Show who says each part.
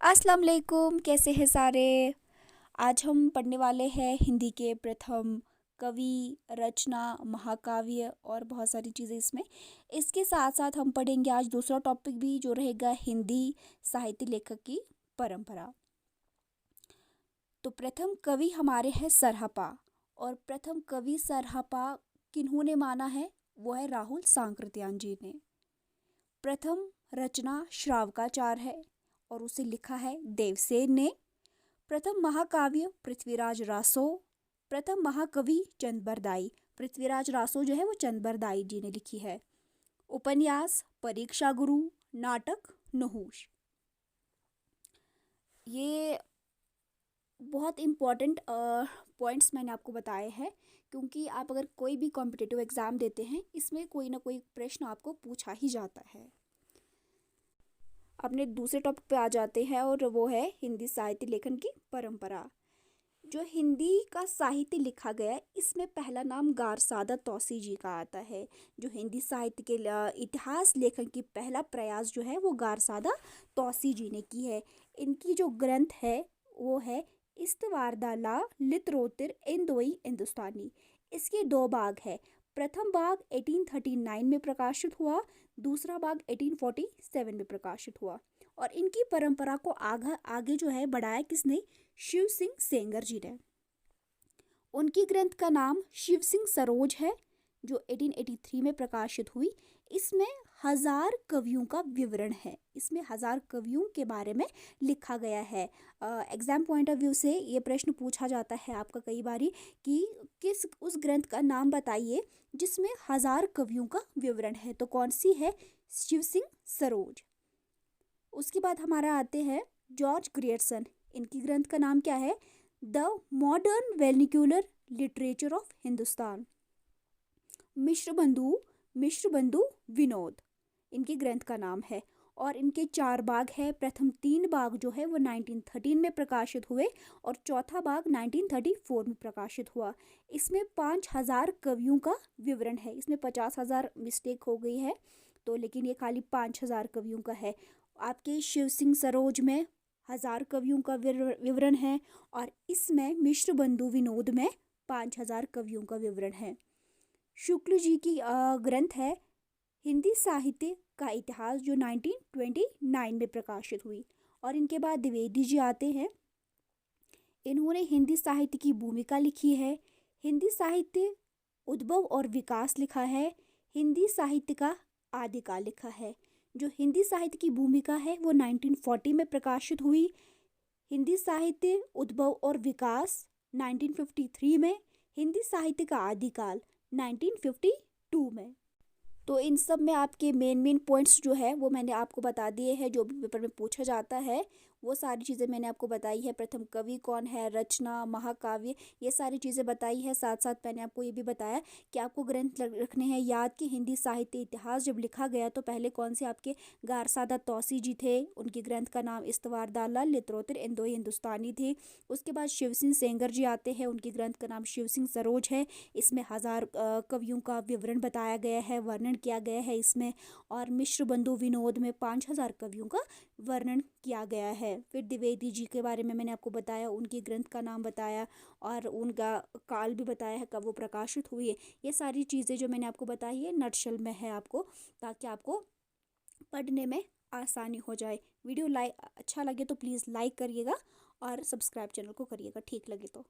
Speaker 1: अस्सलाम वालेकुम, कैसे हैं सारे। आज हम पढ़ने वाले हैं हिंदी के प्रथम कवि, रचना, महाकाव्य और बहुत सारी चीज़ें इसमें। इसके साथ साथ हम पढ़ेंगे आज दूसरा टॉपिक भी जो रहेगा हिंदी साहित्य लेखक की परंपरा। तो प्रथम कवि हमारे हैं सरहपा। और प्रथम कवि सरहपा किन्होंने माना है, वो है राहुल सांकृत्यायन जी ने। प्रथम रचना श्रावकाचार है और उसे लिखा है देवसेन ने। प्रथम महाकाव्य पृथ्वीराज रासो। प्रथम महाकवि चंदबरदाई। पृथ्वीराज रासो जो है वो चंदबरदाई जी ने लिखी है। उपन्यास परीक्षा गुरु। नाटक नहुष। ये बहुत इम्पॉर्टेंट पॉइंट्स मैंने आपको बताए हैं, क्योंकि आप अगर कोई भी कॉम्पिटिटिव एग्ज़ाम देते हैं इसमें कोई ना कोई प्रश्न आपको पूछा ही जाता है। अपने दूसरे टॉपिक पे आ जाते हैं और वो है हिंदी साहित्य लेखन की परंपरा। जो हिंदी का साहित्य लिखा गया है इसमें पहला नाम गारसादा तौसी जी का आता है। जो हिंदी साहित्य के इतिहास लेखन की पहला प्रयास जो है वो गारसादा तौसी जी ने की है। इनकी जो ग्रंथ है वो है इस्तवारदाला लित्रोतिर इंदोई हिंदुस्तानी। इसके दो भाग है। प्रथम भाग 1839 में प्रकाशित हुआ, दूसरा भाग 1847 में प्रकाशित हुआ। और इनकी परंपरा को आगे जो है बढ़ाया किसने, शिव सिंह सेंगर जी ने। उनकी ग्रंथ का नाम शिव सिंह सरोज है जो 1883 में प्रकाशित हुई। इसमें 1000 कवियों का विवरण है। इसमें 1000 कवियों के बारे में लिखा गया है। एग्जाम पॉइंट ऑफ व्यू से ये प्रश्न पूछा जाता है आपका कई बारी कि किस उस ग्रंथ का नाम बताइए जिसमें 1000 कवियों का विवरण है, तो कौन सी है, शिव सिंह सरोज। उसके बाद हमारा आते हैं जॉर्ज ग्रियर्सन। इनकी ग्रंथ का नाम क्या है, the modern vernacular literature of Hindustan. Mishra Bandhu Vinod इनके ग्रंथ का नाम है। और इनके 4 भाग है। प्रथम 3 भाग जो है वो 1913 में प्रकाशित हुए और चौथा भाग 1934 में प्रकाशित हुआ। इसमें 5000 कवियों का विवरण है। इसमें 50,000 मिस्टेक हो गई है, तो लेकिन ये खाली 5000 कवियों का है। आपके शिव सिंह सरोज में 1000 कवियों का विवरण है और इसमें मिश्र बंधु विनोद में 5000 कवियों का विवरण है। शुक्ल जी की ग्रंथ है हिंदी साहित्य का इतिहास जो 1929 में प्रकाशित हुई। और इनके बाद द्विवेदी जी आते हैं। इन्होंने हिंदी साहित्य की भूमिका लिखी है, हिंदी साहित्य उद्भव और विकास लिखा है, हिंदी साहित्य का आदिकाल लिखा है। जो हिंदी साहित्य की भूमिका है वो 1940 में प्रकाशित हुई। हिंदी साहित्य उद्भव और विकास 1953 में, हिंदी साहित्य का आदिकाल 1952 में। तो इन सब में आपके मेन पॉइंट्स जो है वो मैंने आपको बता दिए हैं। जो भी पेपर में पूछा जाता है वो सारी चीज़ें मैंने आपको बताई है। प्रथम कवि कौन है, रचना, महाकाव्य, ये सारी चीज़ें बताई है। साथ साथ मैंने आपको ये भी बताया कि आपको ग्रंथ रखने हैं याद कि हिंदी साहित्य इतिहास जब लिखा गया तो पहले कौन से आपके गारसादा तौसी जी थे, उनकी ग्रंथ का नाम इस्तवारदाला लित्रोतिर इंदोई हिंदुस्तानी थी। उसके बाद शिव सिंह सेंगर जी आते हैं, उनकी ग्रंथ का नाम शिव सिंह सरोज है। इसमें 1000 कवियों का विवरण बताया गया है, वर्णन किया गया है इसमें। और मिश्र बंधु विनोद में 5000 कवियों का वर्णन किया गया है। फिर द्विवेदी जी के बारे में मैंने आपको बताया, उनकी ग्रंथ का नाम बताया और उनका काल भी बताया है कब वो प्रकाशित हुई है। ये सारी चीज़ें जो मैंने आपको बताई है नटशल में है आपको, ताकि आपको पढ़ने में आसानी हो जाए। वीडियो अच्छा लगे तो प्लीज़ लाइक करिएगा और सब्सक्राइब चैनल को करिएगा ठीक लगे तो।